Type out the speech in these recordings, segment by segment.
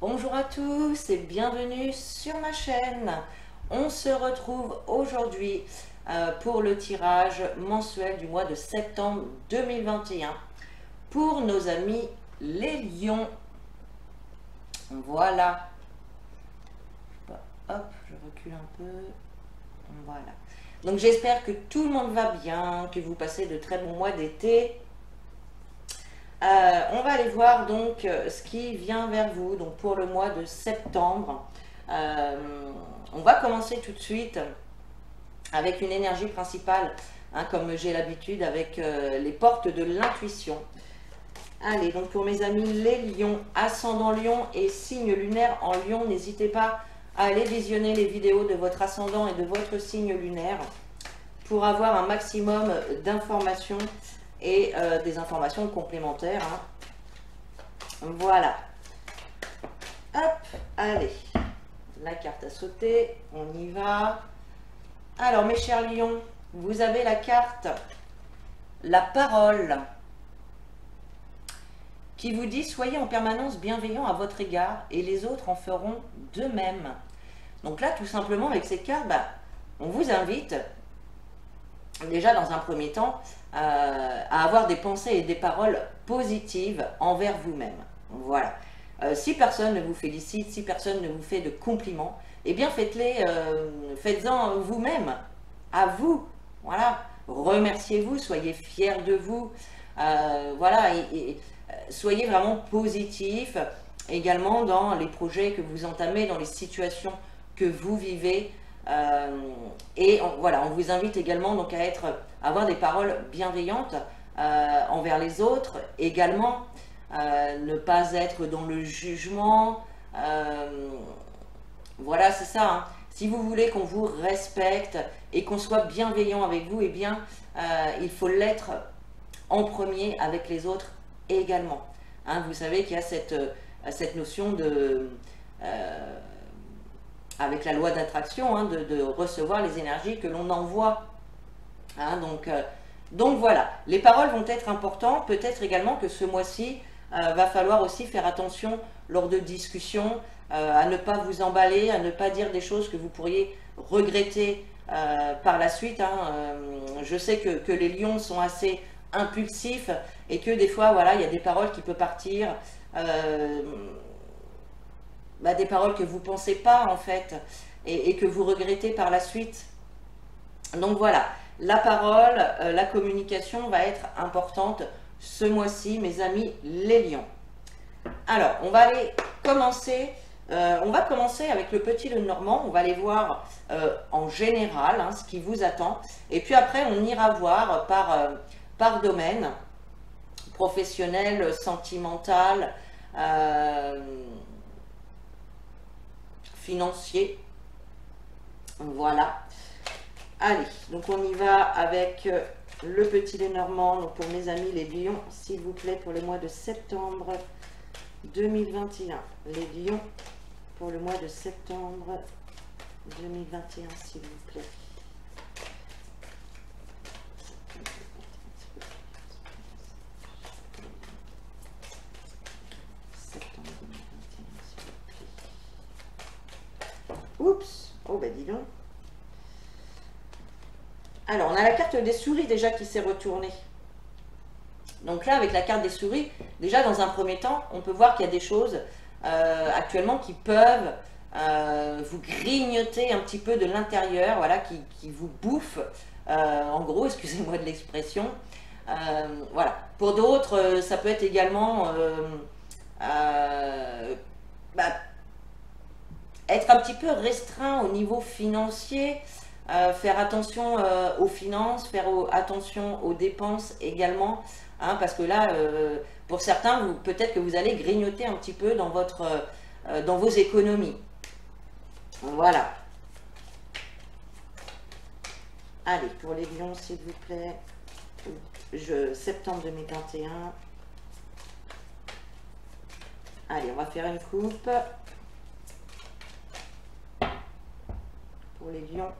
Bonjour à tous et bienvenue sur ma chaîne. On se retrouve aujourd'hui pour le tirage mensuel du mois de septembre 2021 pour nos amis les lions. Voilà. Hop, je recule un peu. Voilà. Donc j'espère que tout le monde va bien, que vous passez de très bons mois d'été. On va aller voir donc ce qui vient vers vous donc pour le mois de septembre. On va commencer tout de suite avec une énergie principale, hein, comme j'ai l'habitude avec les portes de l'intuition. Allez, donc pour mes amis les lions, ascendant lion et signe lunaire en lion, n'hésitez pas à aller visionner les vidéos de votre ascendant et de votre signe lunaire pour avoir un maximum d'informations et des informations complémentaires. Hein. Voilà. Hop, allez. La carte à sauter, on y va. Alors mes chers lions, vous avez la carte la parole qui vous dit soyez en permanence bienveillant à votre égard et les autres en feront de même. Donc là tout simplement avec cette carte, on vous invite déjà dans un premier temps à avoir des pensées et des paroles positives envers vous-même. Voilà. Si personne ne vous félicite, si personne ne vous fait de compliments, eh bien faites-en vous-même, à vous. Voilà. Remerciez-vous, soyez fiers de vous. Voilà. Et soyez vraiment positif également dans les projets que vous entamez, dans les situations que vous vivez. Voilà, on vous invite également donc à avoir des paroles bienveillantes envers les autres, également ne pas être dans le jugement. Voilà, c'est ça. Hein. Si vous voulez qu'on vous respecte et qu'on soit bienveillant avec vous, eh bien, il faut l'être en premier avec les autres également. Hein, vous savez qu'il y a cette notion de avec la loi d'attraction, hein, de recevoir les énergies que l'on envoie. Hein, donc voilà, les paroles vont être importantes. Peut-être également que ce mois-ci, va falloir aussi faire attention lors de discussions, à ne pas vous emballer, à ne pas dire des choses que vous pourriez regretter par la suite. Hein. Je sais que les lions sont assez impulsifs et que des fois, voilà, il y a des paroles qui peuvent partir. Des paroles que vous ne pensez pas en fait et que vous regrettez par la suite. Donc voilà, la parole, la communication va être importante ce mois-ci, mes amis les lions. Alors, on va aller commencer, on va commencer avec le petit Lenormand, on va aller voir en général hein, ce qui vous attend. Et puis après, on ira voir par domaine, professionnel, sentimental, financier. Voilà. Allez, donc on y va avec le petit Lenormand. Donc pour mes amis les lions, s'il vous plaît, pour le mois de septembre 2021. Les lions pour le mois de septembre 2021, s'il vous plaît. Oups, oh bah dis donc. Alors, on a la carte des souris déjà qui s'est retournée. Donc là, avec la carte des souris, déjà dans un premier temps, on peut voir qu'il y a des choses actuellement qui peuvent vous grignoter un petit peu de l'intérieur, voilà, qui vous bouffent, en gros, excusez-moi de l'expression. Voilà. Pour d'autres, ça peut être également être un petit peu restreint au niveau financier, faire attention aux finances, faire attention aux dépenses également, hein, parce que là, pour certains, peut-être que vous allez grignoter un petit peu dans vos économies. Voilà. Allez, pour les lions, s'il vous plaît, septembre 2021. Allez, on va faire une coupe. Pour les lions.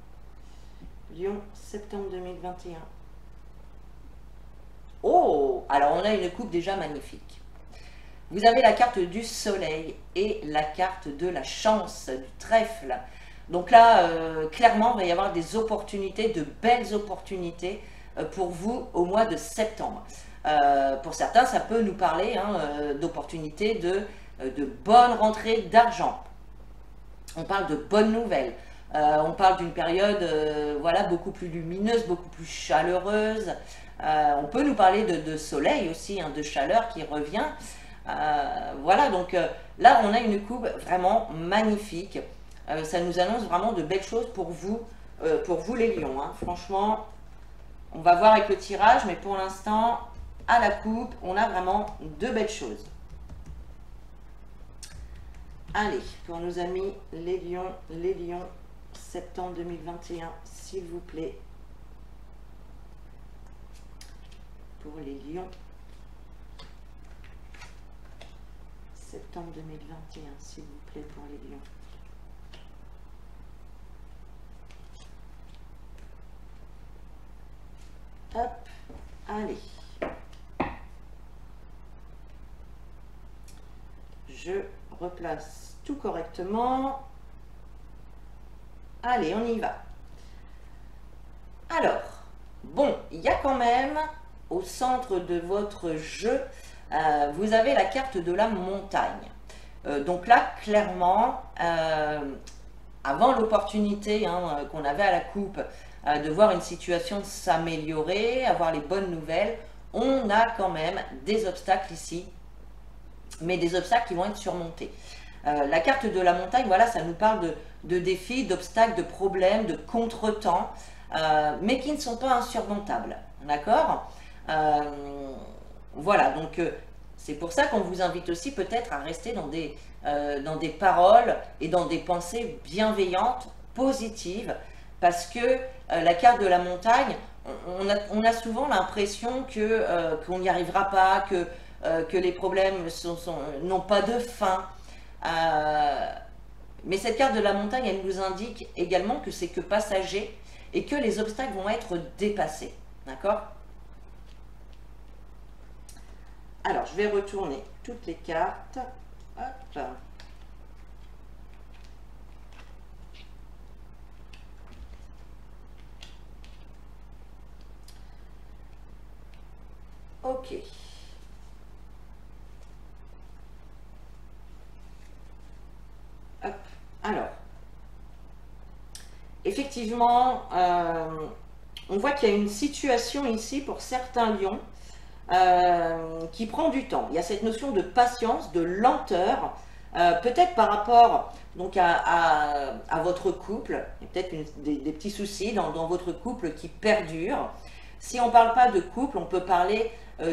Lion, septembre 2021. Oh, alors on a une coupe déjà magnifique. vous avez la carte du soleil et la carte de la chance, du trèfle. Donc là, clairement, il va y avoir des opportunités, de belles opportunités pour vous au mois de septembre. Pour certains, ça peut nous parler d'opportunités de bonnes rentrées d'argent. On parle de bonnes nouvelles. On parle d'une période voilà, beaucoup plus lumineuse, beaucoup plus chaleureuse. On peut nous parler de soleil aussi, de chaleur qui revient. Voilà, donc là, on a une coupe vraiment magnifique. Ça nous annonce vraiment de belles choses pour vous les lions. Franchement, on va voir avec le tirage, mais pour l'instant, à la coupe, on a vraiment de belles choses. Allez, pour nos amis les lions, septembre 2021, s'il vous plaît. Pour les lions, septembre 2021, s'il vous plaît, pour les lions. Hop, allez. Je replace tout correctement. Allez, on y va. Alors, bon, il y a quand même, au centre de votre jeu, vous avez la carte de la montagne. Donc là, clairement, avant l'opportunité qu'on avait à la coupe, de voir une situation s'améliorer, avoir les bonnes nouvelles, on a quand même des obstacles ici, mais des obstacles qui vont être surmontés. La carte de la montagne, voilà, ça nous parle de défis, d'obstacles, de problèmes, de contretemps, mais qui ne sont pas insurmontables, d'accord? Voilà, donc c'est pour ça qu'on vous invite aussi peut-être à rester dans des paroles et dans des pensées bienveillantes, positives, parce que la carte de la montagne, on a souvent l'impression qu'on n'y arrivera pas, que les problèmes n'ont pas de fin. Mais cette carte de la montagne, elle nous indique également que c'est que passager et que les obstacles vont être dépassés. D'accord? Alors, je vais retourner toutes les cartes. Hop. Ok. Hop. Alors, effectivement, on voit qu'il y a une situation ici pour certains lions qui prend du temps. Il y a cette notion de patience, de lenteur, peut-être par rapport donc à votre couple, il y a peut-être des petits soucis dans votre couple qui perdurent. Si on ne parle pas de couple, on peut parler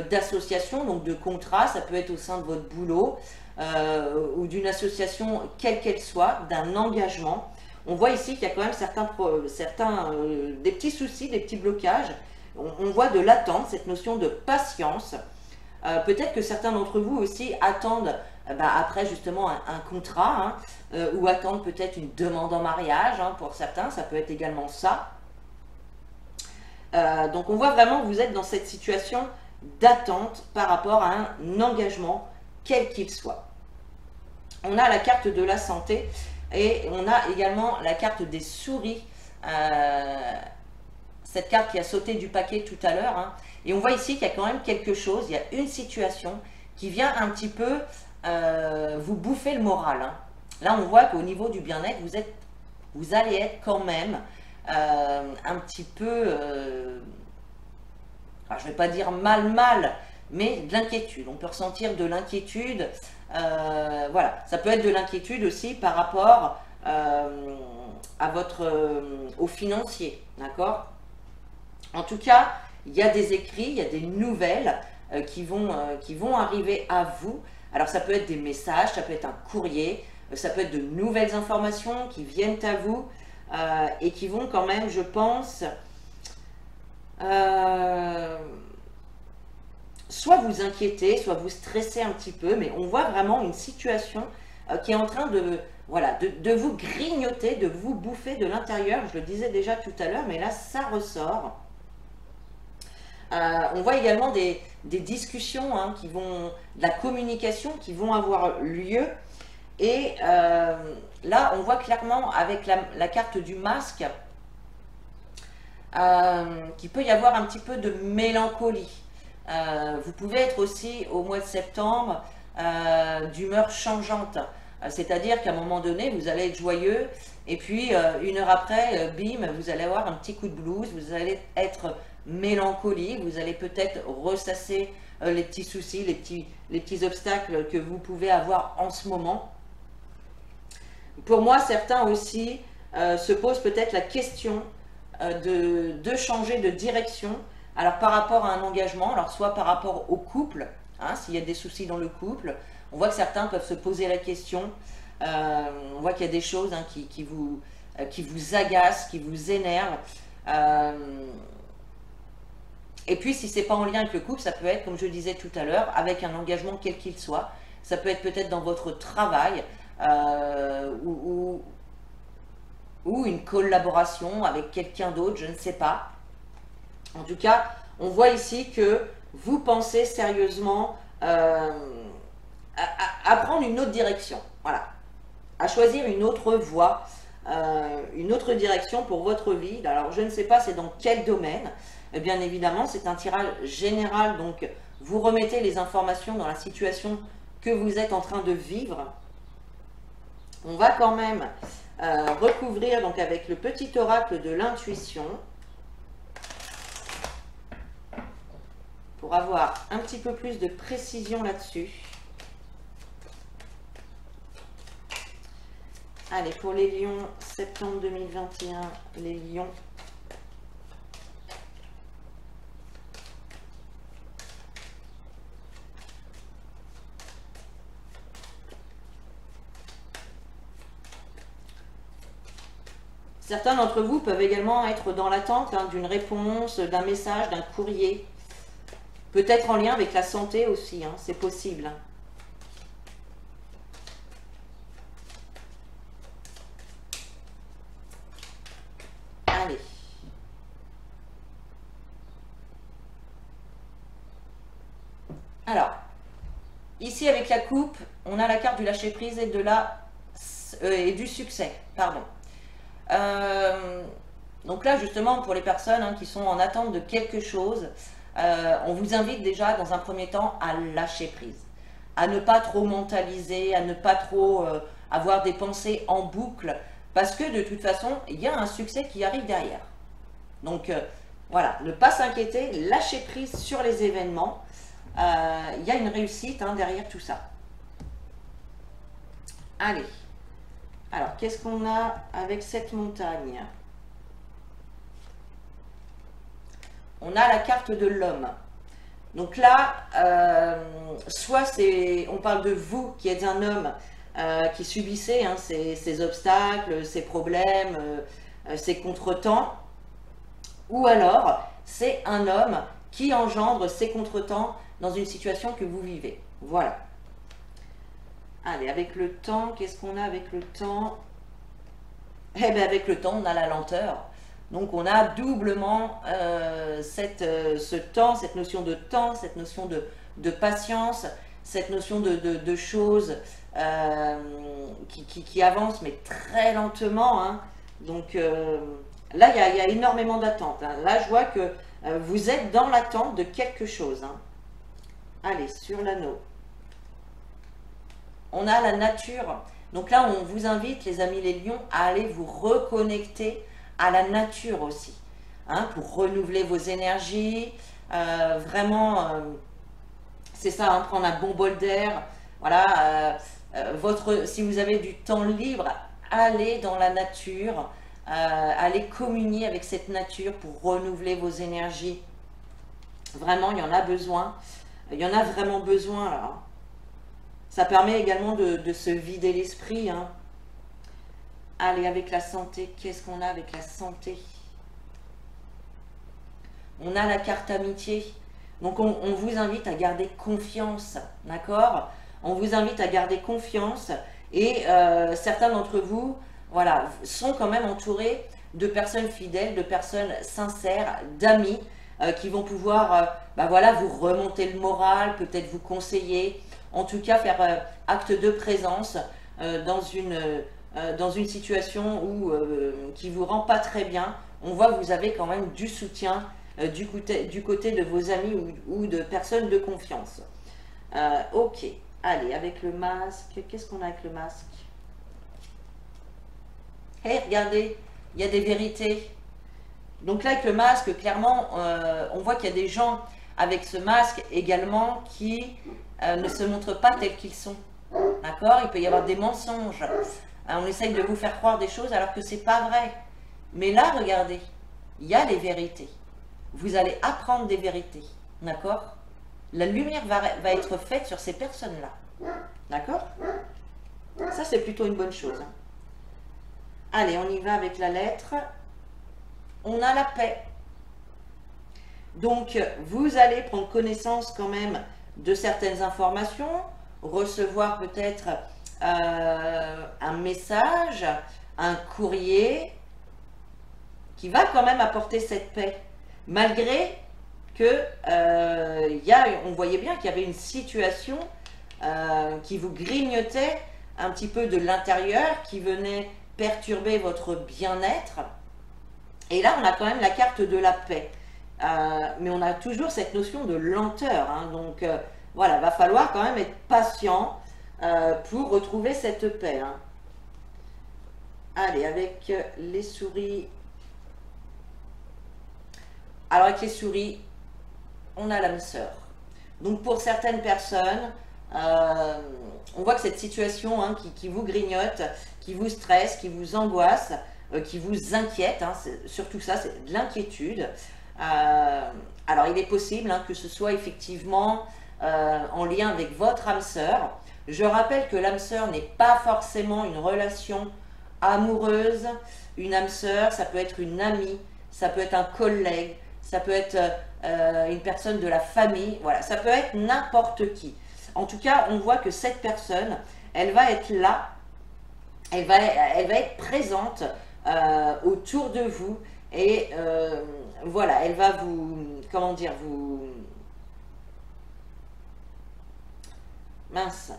d'association, donc de contrat, ça peut être au sein de votre boulot, ou d'une association quelle qu'elle soit, d'un engagement. On voit ici qu'il y a quand même des petits soucis, des petits blocages. On voit de l'attente, cette notion de patience. Peut-être que certains d'entre vous aussi attendent, après justement un contrat, ou attendent peut-être une demande en mariage, pour certains, ça peut être également ça. Donc on voit vraiment que vous êtes dans cette situation d'attente par rapport à un engagement, quel qu'il soit. On a la carte de la santé et on a également la carte des souris, cette carte qui a sauté du paquet tout à l'heure. Et on voit ici qu'il y a quand même quelque chose, il y a une situation qui vient un petit peu vous bouffer le moral. Là on voit qu'au niveau du bien-être, vous allez être quand même un petit peu, je ne vais pas dire mal, mais de l'inquiétude. On peut ressentir de l'inquiétude, voilà. Ça peut être de l'inquiétude aussi par rapport au financier, d'accord? En tout cas, il y a des écrits, il y a des nouvelles qui vont arriver à vous. Alors ça peut être des messages, ça peut être un courrier, ça peut être de nouvelles informations qui viennent à vous et qui vont quand même, je pense, soit vous inquiéter, soit vous stresser un petit peu, mais on voit vraiment une situation qui est en train de vous grignoter, de vous bouffer de l'intérieur. Je le disais déjà tout à l'heure, mais là ça ressort. On voit également des des discussions, hein, de la communication qui vont avoir lieu. Et là, on voit clairement avec la carte du masque qu'il peut y avoir un petit peu de mélancolie. Vous pouvez être aussi au mois de septembre d'humeur changeante. C'est-à-dire qu'à un moment donné, vous allez être joyeux et puis une heure après, bim, vous allez avoir un petit coup de blues, vous allez être mélancolique, vous allez peut-être ressasser les petits soucis, les petits obstacles que vous pouvez avoir en ce moment. Pour moi, certains aussi se posent peut-être la question de changer de direction. Alors par rapport à un engagement, alors soit par rapport au couple, hein, s'il y a des soucis dans le couple, on voit que certains peuvent se poser la question, on voit qu'il y a des choses hein, qui vous agacent, qui vous énervent. Et puis si ce n'est pas en lien avec le couple, ça peut être, comme je disais tout à l'heure, avec un engagement quel qu'il soit. Ça peut être peut-être dans votre travail ou une collaboration avec quelqu'un d'autre, je ne sais pas. En tout cas, on voit ici que vous pensez sérieusement à prendre une autre direction, voilà, à choisir une autre voie, une autre direction pour votre vie. Alors, je ne sais pas c'est dans quel domaine. Et bien évidemment, c'est un tirage général, donc vous remettez les informations dans la situation que vous êtes en train de vivre. On va quand même recouvrir donc avec le petit oracle de l'intuition pour avoir un petit peu plus de précision là-dessus. Allez, pour les lions, septembre 2021, les lions. Certains d'entre vous peuvent également être dans l'attente hein, d'une réponse, d'un message, d'un courrier. Peut-être en lien avec la santé aussi, hein, c'est possible. Allez. Alors, ici avec la coupe, on a la carte du lâcher-prise et du succès. Pardon. Donc là, justement, pour les personnes hein, qui sont en attente de quelque chose, on vous invite déjà dans un premier temps à lâcher prise, à ne pas trop mentaliser, à ne pas trop avoir des pensées en boucle, parce que de toute façon, il y a un succès qui arrive derrière. Donc voilà, ne pas s'inquiéter, lâcher prise sur les événements, il y a une réussite hein, derrière tout ça. Allez, alors qu'est-ce qu'on a avec cette montagne ? On a la carte de l'homme. Donc là, soit on parle de vous qui êtes un homme qui subissez hein, ces obstacles, ces problèmes, ces contretemps, ou alors c'est un homme qui engendre ces contretemps dans une situation que vous vivez. Voilà. Allez, avec le temps, qu'est-ce qu'on a avec le temps? Eh bien, avec le temps, on a la lenteur. Donc on a doublement ce temps, cette notion de temps, cette notion de patience, cette notion de choses qui avancent mais très lentement. Hein. Donc là, il y a énormément d'attente. Hein. Là, je vois que vous êtes dans l'attente de quelque chose. Hein. Allez, sur l'anneau. On a la nature. Donc là, on vous invite, les amis les lions, à aller vous reconnecter à la nature aussi, hein, pour renouveler vos énergies, vraiment, c'est ça, hein, prendre un bon bol d'air, voilà, si vous avez du temps libre, allez dans la nature, allez communier avec cette nature pour renouveler vos énergies, vraiment, il y en a besoin, il y en a vraiment besoin, là. Ça permet également de se vider l'esprit, hein. Allez, avec la santé, qu'est-ce qu'on a avec la santé? On a la carte amitié. Donc, on vous invite à garder confiance, d'accord? On vous invite à garder confiance. Et certains d'entre vous, voilà, sont quand même entourés de personnes fidèles, de personnes sincères, d'amis. qui vont pouvoir bah voilà, vous remonter le moral, peut-être vous conseiller, en tout cas faire acte de présence dans une situation où, qui ne vous rend pas très bien. On voit que vous avez quand même du soutien du côté de vos amis ou de personnes de confiance. Ok, allez, avec le masque, qu'est-ce qu'on a avec le masque? Hey, regardez, il y a des vérités. Donc là, avec le masque, clairement, on voit qu'il y a des gens avec ce masque également qui ne se montrent pas tels qu'ils sont. D'accord? Il peut y avoir des mensonges. On essaye de vous faire croire des choses alors que c'est pas vrai. Mais là, regardez, il y a les vérités. Vous allez apprendre des vérités. D'accord? La lumière va être faite sur ces personnes-là. D'accord? Ça, c'est plutôt une bonne chose. Allez, on y va avec la lettre. On a la paix. Donc, vous allez prendre connaissance quand même de certaines informations, recevoir peut-être un message, un courrier qui va quand même apporter cette paix, malgré que on voyait bien qu'il y avait une situation qui vous grignotait un petit peu de l'intérieur, qui venait perturber votre bien-être. Et là, on a quand même la carte de la paix. Mais on a toujours cette notion de lenteur. Hein, donc, voilà, va falloir quand même être patient pour retrouver cette paix. Hein. Allez, avec les souris. Alors, avec les souris, on a l'âme sœur. Donc, pour certaines personnes, on voit que cette situation hein, qui vous grignote, qui vous stresse, qui vous angoisse, qui vous inquiète, hein, surtout ça, c'est de l'inquiétude. Alors, il est possible hein, que ce soit effectivement en lien avec votre âme sœur. Je rappelle que l'âme sœur n'est pas forcément une relation amoureuse. Une âme sœur, ça peut être une amie, ça peut être un collègue, ça peut être une personne de la famille, voilà, ça peut être n'importe qui. En tout cas, on voit que cette personne, elle va être là, elle va être présente autour de vous et voilà, elle va vous, comment dire, vous, mince,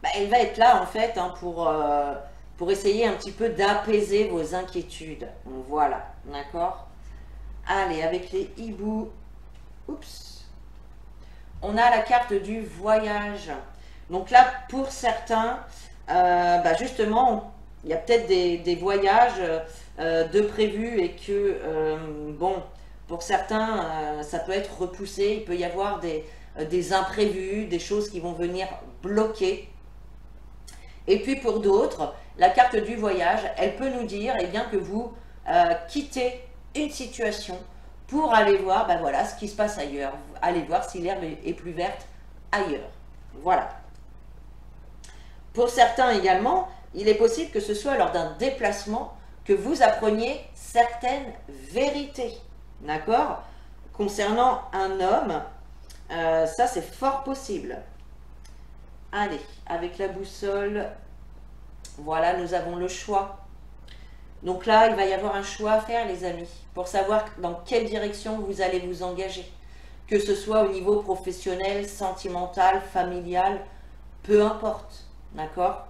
bah, elle va être là en fait hein, pour essayer un petit peu d'apaiser vos inquiétudes. Voilà, d'accord? Allez, avec les hiboux, oups, on a la carte du voyage. Donc là, pour certains, bah justement, il y a peut-être des voyages de prévus et que, bon, pour certains, ça peut être repoussé. Il peut y avoir des imprévus, des choses qui vont venir bloquer. Et puis pour d'autres, la carte du voyage, elle peut nous dire eh bien, que vous quittez une situation pour aller voir ben voilà, ce qui se passe ailleurs. Allez voir si l'herbe est plus verte ailleurs. Voilà. Pour certains également, il est possible que ce soit lors d'un déplacement que vous appreniez certaines vérités. D'accord? Concernant un homme, ça c'est fort possible. Allez, avec la boussole, voilà, nous avons le choix. Donc là, il va y avoir un choix à faire, les amis, pour savoir dans quelle direction vous allez vous engager. Que ce soit au niveau professionnel, sentimental, familial, peu importe. D'accord?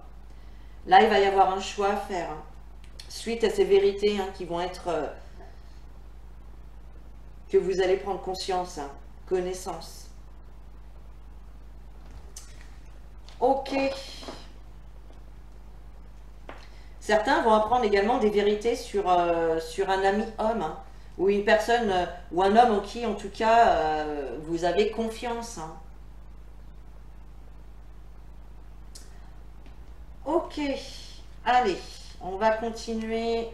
Là, il va y avoir un choix à faire. Hein, suite à ces vérités hein, qui vont être... que vous allez prendre conscience, hein, connaissance. Ok. Certains vont apprendre également des vérités sur un ami homme, hein, ou une personne, ou un homme en qui, en tout cas, vous avez confiance. Hein. Ok. Allez, on va continuer.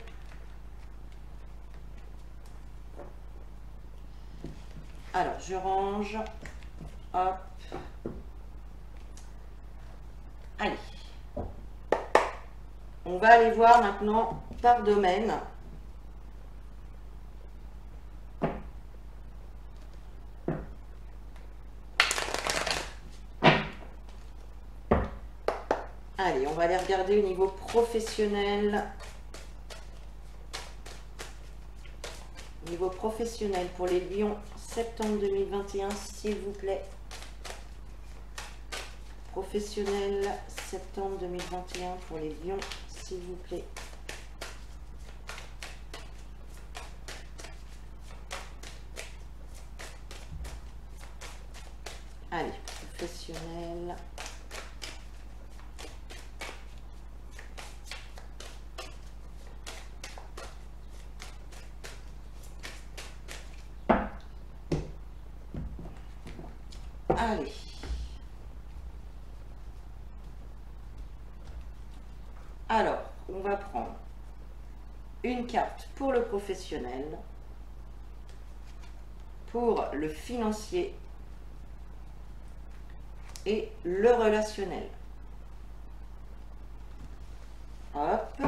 Alors, je range. Hop. Allez. On va aller voir maintenant par domaine. Allez, on va aller regarder au niveau professionnel. Niveau professionnel pour les lions, septembre 2021, s'il vous plaît. Professionnel, septembre 2021 pour les lions, s'il vous plaît. Allez, professionnel. Allez. Alors, on va prendre une carte pour le professionnel, pour le financier et le relationnel. Hop.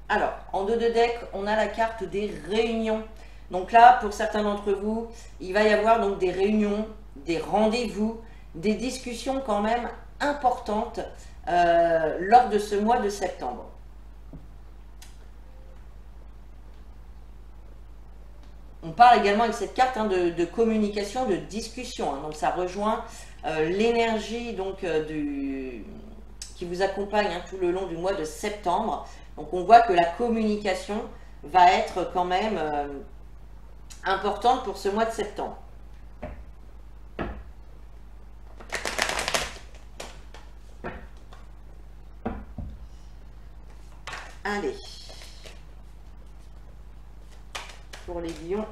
Alors, en dos de deck, on a la carte des réunions. Donc là, pour certains d'entre vous, il va y avoir donc des réunions, des rendez-vous, des discussions quand même importantes lors de ce mois de septembre. On parle également avec cette carte de communication, de discussion. Donc ça rejoint l'énergie qui vous accompagne tout le long du mois de septembre. Donc on voit que la communication va être quand même importante pour ce mois de septembre. Allez. Pour les lions,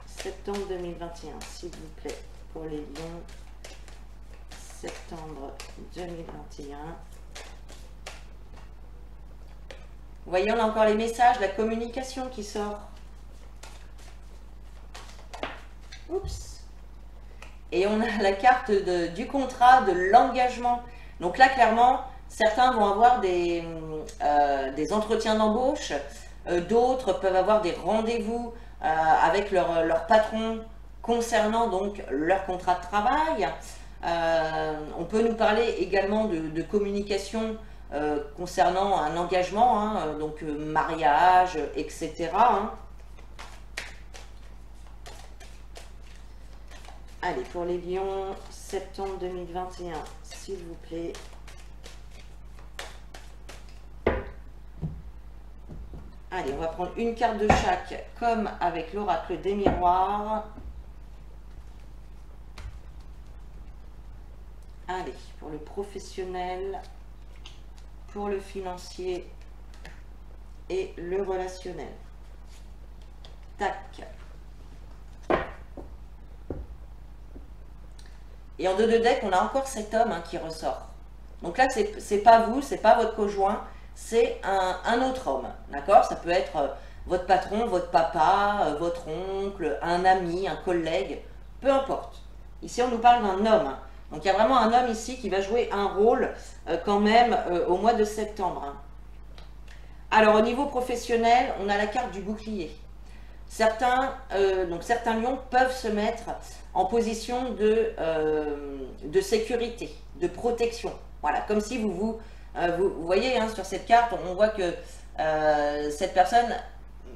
septembre 2021, s'il vous plaît. Pour les lions, septembre 2021. Vous voyez, on a encore les messages, la communication qui sort. Oups. Et on a la carte du contrat, de l'engagement. Donc là, clairement, certains vont avoir des entretiens d'embauche. D'autres peuvent avoir des rendez-vous avec leur patron concernant donc leur contrat de travail. On peut nous parler également de communication concernant un engagement, donc mariage, etc. Allez, pour les lions, septembre 2021, s'il vous plaît. Allez, on va prendre une carte de chaque, comme avec l'oracle des miroirs. Allez, pour le professionnel, pour le financier et le relationnel. Tac. Et en dos de deck, on a encore cet homme qui ressort. Donc là, c'est pas vous, c'est pas votre conjoint, c'est un autre homme, d'accord? Ça peut être votre patron, votre papa, votre oncle, un ami, un collègue, peu importe. Ici, on nous parle d'un homme. Donc il y a vraiment un homme ici qui va jouer un rôle quand même au mois de septembre. Alors au niveau professionnel, on a la carte du bouclier. Certains lions peuvent se mettre en position de sécurité, de protection. Voilà, comme si vous voyez sur cette carte, on voit que cette personne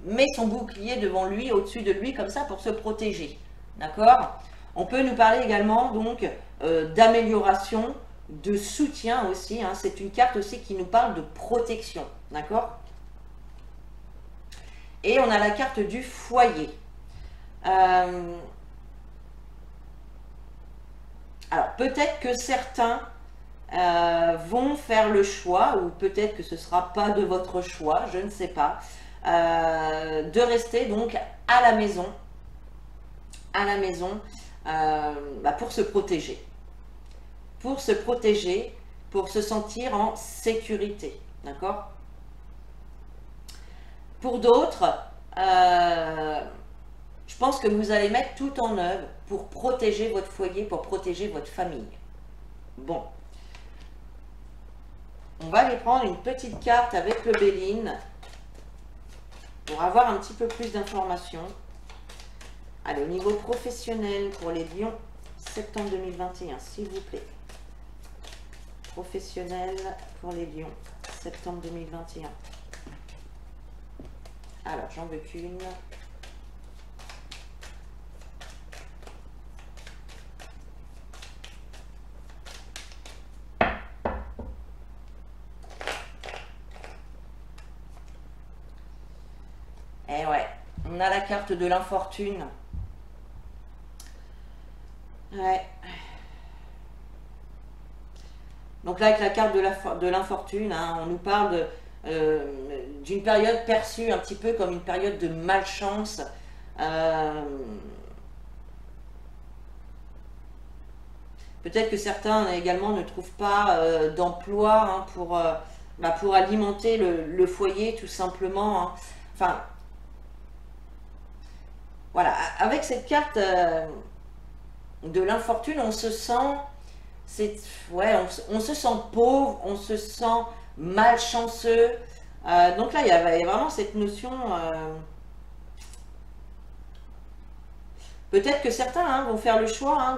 met son bouclier devant lui, au-dessus de lui, comme ça, pour se protéger. D'accord? On peut nous parler également donc d'amélioration, de soutien aussi. C'est une carte aussi qui nous parle de protection. D'accord? Et on a la carte du foyer. Alors, peut-être que certains vont faire le choix, ou peut-être que ce ne sera pas de votre choix, je ne sais pas, de rester donc à la maison, pour se protéger. Pour se protéger, pour se sentir en sécurité. D'accord? Pour d'autres, je pense que vous allez mettre tout en œuvre pour protéger votre foyer, pour protéger votre famille. Bon. On va aller prendre une petite carte avec le Béline pour avoir un petit peu plus d'informations. Allez, au niveau professionnel pour les lions, septembre 2021, s'il vous plaît. Professionnel pour les lions, septembre 2021. Alors, j'en veux qu'une. Eh ouais, on a la carte de l'infortune. Ouais. Donc là, avec la carte de l'infortune, hein, on nous parle d'une période perçue un petit peu comme une période de malchance. Peut-être que certains également ne trouvent pas d'emploi hein, pour alimenter le foyer tout simplement. Hein. Enfin, voilà, avec cette carte de l'infortune, on se sent, ouais, on se sent pauvre, on se sent malchanceux. Donc là, il y a vraiment cette notion. Peut-être que certains hein, vont faire le choix hein,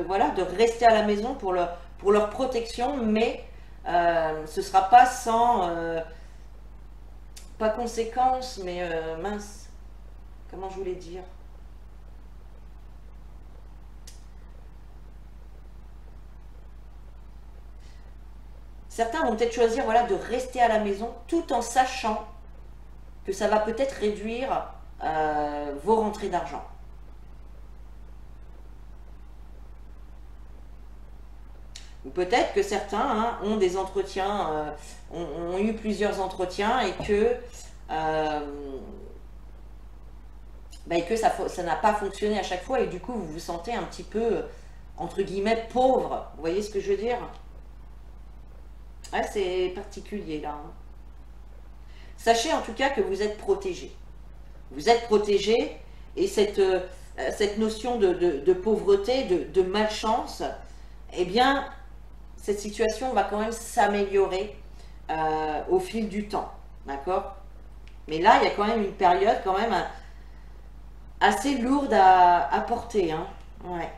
voilà, de rester à la maison pour leur protection, mais ce ne sera pas sans, pas conséquence, mais mince, comment je voulais dire. Certains vont peut-être choisir voilà, de rester à la maison tout en sachant que ça va peut-être réduire vos rentrées d'argent. Ou peut-être que certains hein, ont des entretiens, ont eu plusieurs entretiens et que, ça n'a pas fonctionné à chaque fois et du coup vous vous sentez un petit peu, entre guillemets, pauvre. Vous voyez ce que je veux dire? Ouais, c'est particulier là. Hein. Sachez en tout cas que vous êtes protégé. Vous êtes protégé et cette notion de pauvreté, de malchance, eh bien, cette situation va quand même s'améliorer au fil du temps. D'accord? Mais là, il y a quand même une période quand même assez lourde à porter. Hein. Ouais.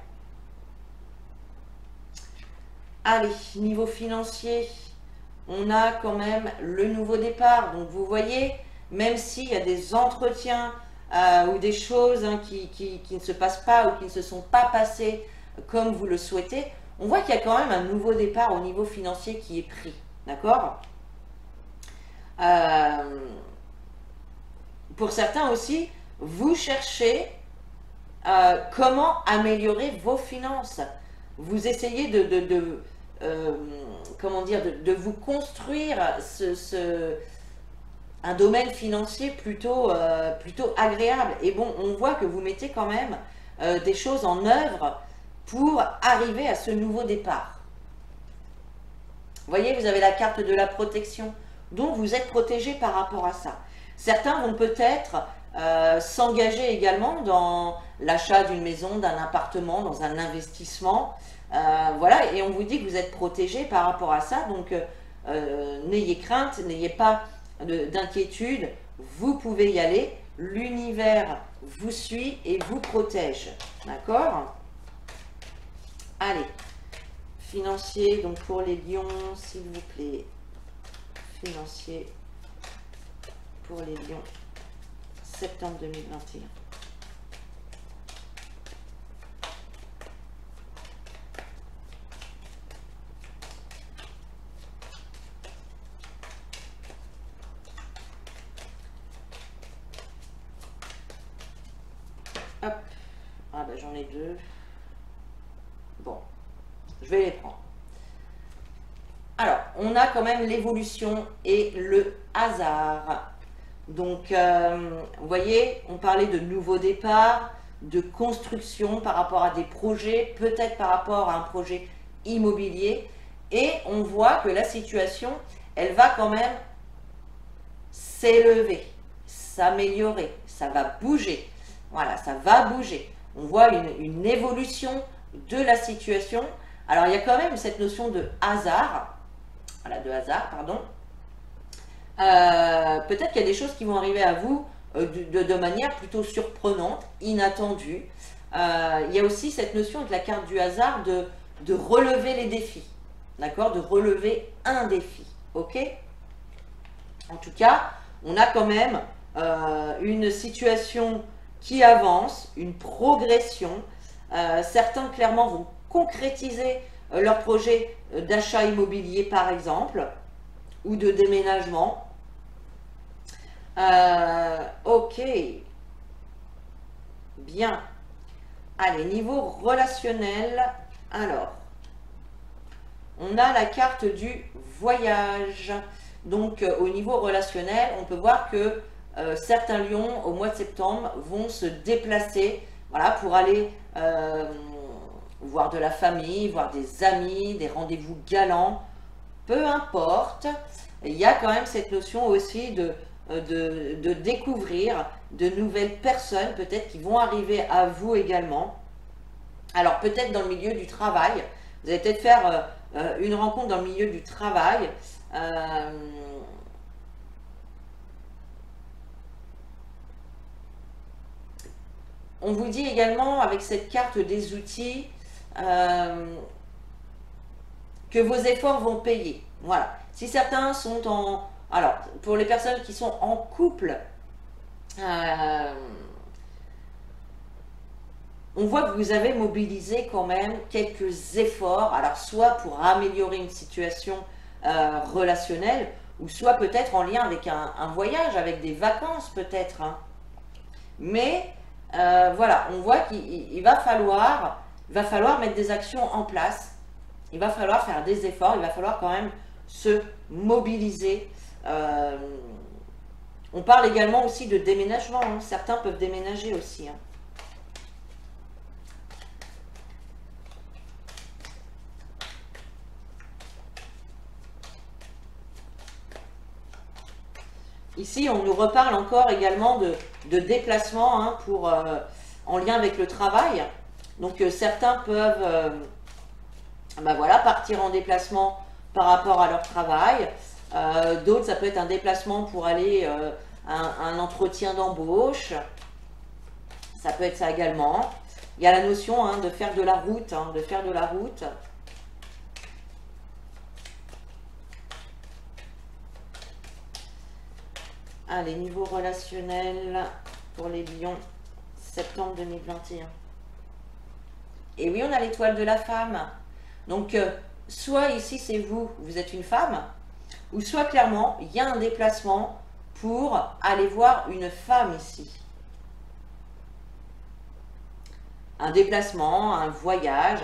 Allez, niveau financier, on a quand même le nouveau départ. Donc vous voyez, même s'il y a des entretiens ou des choses hein, qui ne se passent pas ou qui ne se sont pas passées comme vous le souhaitez, on voit qu'il y a quand même un nouveau départ au niveau financier qui est pris. D'accord? Pour certains aussi, vous cherchez comment améliorer vos finances. Vous essayez comment dire, de vous construire un domaine financier plutôt agréable. Et bon, on voit que vous mettez quand même des choses en œuvre pour arriver à ce nouveau départ. Vous voyez, vous avez la carte de la protection. Donc, vous êtes protégé par rapport à ça. Certains vont peut-être s'engager également dans l'achat d'une maison, d'un appartement, dans un investissement. Voilà, et on vous dit que vous êtes protégé par rapport à ça. Donc, n'ayez crainte, n'ayez pas d'inquiétude. Vous pouvez y aller. L'univers vous suit et vous protège. D'accord ? Allez, financier, donc pour les lions, s'il vous plaît. Financier pour les lions, septembre 2021. Hop, ah ben j'en ai deux. Bon, je vais les prendre. Alors, on a quand même l'évolution et le hasard. Donc, vous voyez, on parlait de nouveau départ, de construction par rapport à des projets, peut-être par rapport à un projet immobilier. Et on voit que la situation, elle va quand même s'élever, s'améliorer, ça va bouger. Voilà, ça va bouger. On voit une évolution de la situation. Alors, il y a quand même cette notion de hasard. Voilà, de hasard, pardon. Peut-être qu'il y a des choses qui vont arriver à vous de manière plutôt surprenante, inattendue. Il y a aussi cette notion de la carte du hasard de relever les défis. D'accord? De relever un défi. Ok? En tout cas, on a quand même une situation qui avance, une progression. Certains clairement vont concrétiser leur projet d'achat immobilier par exemple, ou de déménagement. Ok, bien. Allez, niveau relationnel, alors, on a la carte du voyage. Donc, au niveau relationnel, on peut voir que certains lions, au mois de septembre, vont se déplacer, voilà, pour aller voir de la famille, voir des amis, des rendez-vous galants. Peu importe, il y a quand même cette notion aussi de découvrir de nouvelles personnes, peut-être qui vont arriver à vous également. Alors, peut-être dans le milieu du travail, vous allez peut-être faire une rencontre dans le milieu du travail. On vous dit également avec cette carte des outils que vos efforts vont payer. Voilà. Si certains sont en... Alors, pour les personnes qui sont en couple, on voit que vous avez mobilisé quand même quelques efforts, alors soit pour améliorer une situation relationnelle, ou soit peut-être en lien avec un voyage, avec des vacances peut-être. Hein. Mais voilà, on voit qu'il va falloir mettre des actions en place, il va falloir faire des efforts, il va falloir quand même se mobiliser. On parle également aussi de déménagement, hein. Certains peuvent déménager aussi. Hein. Ici, on nous reparle encore également de déplacement hein, en lien avec le travail. Donc, certains peuvent ben voilà, partir en déplacement par rapport à leur travail. D'autres, ça peut être un déplacement pour aller à un entretien d'embauche. Ça peut être ça également. Il y a la notion hein, de faire de la route, Allez, niveau relationnel pour les lions, septembre 2021. Et oui, on a l'étoile de la femme. Donc, soit ici, c'est vous, vous êtes une femme, ou soit clairement, il y a un déplacement pour aller voir une femme ici. Un déplacement, un voyage.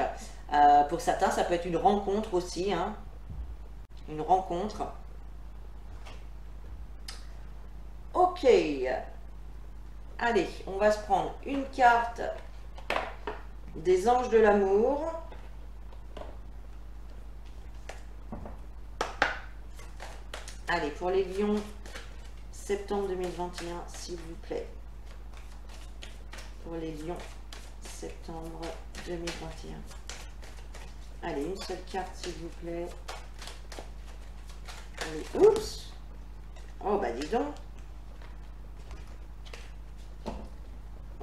Pour certains, ça peut être une rencontre aussi. Hein. Une rencontre. Ok. Allez, on va se prendre une carte des anges de l'amour. Allez, pour les lions, septembre 2021, s'il vous plaît. Pour les lions, septembre 2021. Allez, une seule carte, s'il vous plaît. Allez, oups. Oh, bah dis donc.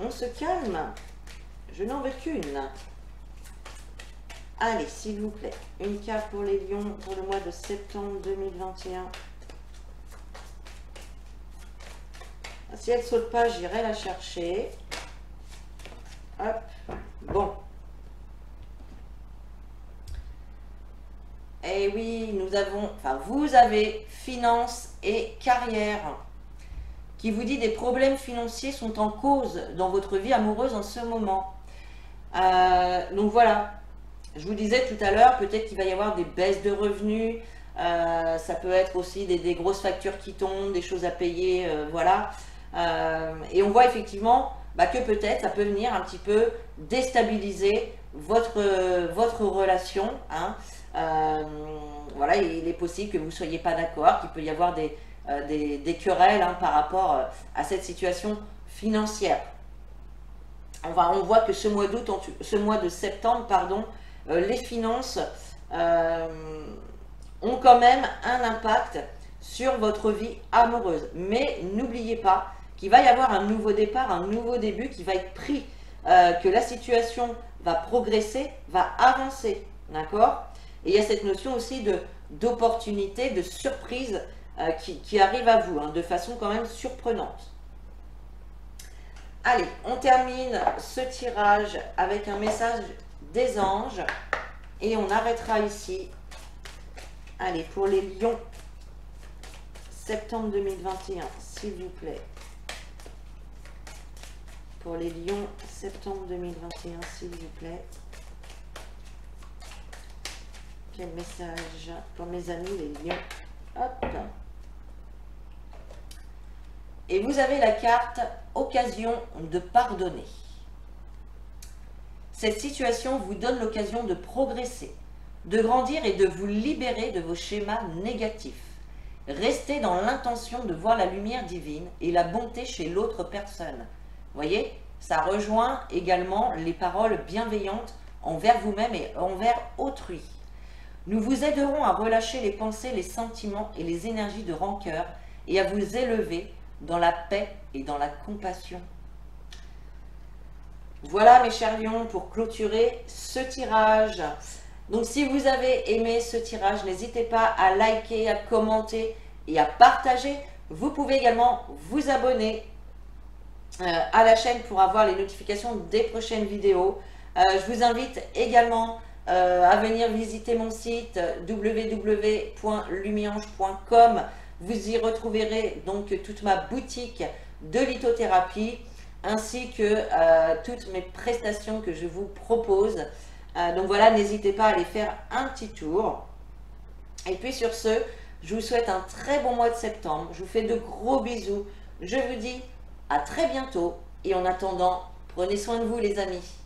On se calme. Je n'en veux qu'une. Allez, s'il vous plaît. Une carte pour les lions pour le mois de septembre 2021. Si elle ne saute pas, j'irai la chercher. Hop. Bon. Et oui, nous avons, enfin vous avez finance et carrière qui vous dit des problèmes financiers sont en cause dans votre vie amoureuse en ce moment. Donc voilà, je vous disais tout à l'heure, peut-être qu'il va y avoir des baisses de revenus, ça peut être aussi des grosses factures qui tombent, des choses à payer, voilà. Et on voit effectivement bah, que peut-être ça peut venir un petit peu déstabiliser votre relation. Hein. Voilà, il est possible que vous ne soyez pas d'accord, qu'il peut y avoir des querelles hein, par rapport à cette situation financière. On voit que ce mois d'août, ce mois de septembre, pardon, les finances ont quand même un impact sur votre vie amoureuse. Mais n'oubliez pas qu'il va y avoir un nouveau départ, un nouveau début qui va être pris, que la situation va progresser, va avancer, d'accord? Et il y a cette notion aussi d'opportunité, de surprise qui arrive à vous, hein, de façon quand même surprenante. Allez, on termine ce tirage avec un message des anges et on arrêtera ici. Allez, pour les lions, septembre 2021, s'il vous plaît. Pour les lions, septembre 2021, s'il vous plaît. Quel message pour mes amis les lions. Hop. Et vous avez la carte occasion de pardonner. Cette situation vous donne l'occasion de progresser, de grandir et de vous libérer de vos schémas négatifs. Restez dans l'intention de voir la lumière divine et la bonté chez l'autre personne. Voyez, ça rejoint également les paroles bienveillantes envers vous-même et envers autrui. Nous vous aiderons à relâcher les pensées, les sentiments et les énergies de rancœur et à vous élever dans la paix et dans la compassion. Voilà mes chers lions pour clôturer ce tirage. Donc si vous avez aimé ce tirage, n'hésitez pas à liker, à commenter et à partager. Vous pouvez également vous abonner à la chaîne pour avoir les notifications des prochaines vidéos. Je vous invite également à venir visiter mon site www.lumiange.com. Vous y retrouverez donc toute ma boutique de lithothérapie ainsi que toutes mes prestations que je vous propose. Donc voilà, n'hésitez pas à aller faire un petit tour. Et puis sur ce, je vous souhaite un très bon mois de septembre. Je vous fais de gros bisous. Je vous dis à très bientôt. Et en attendant, prenez soin de vous les amis.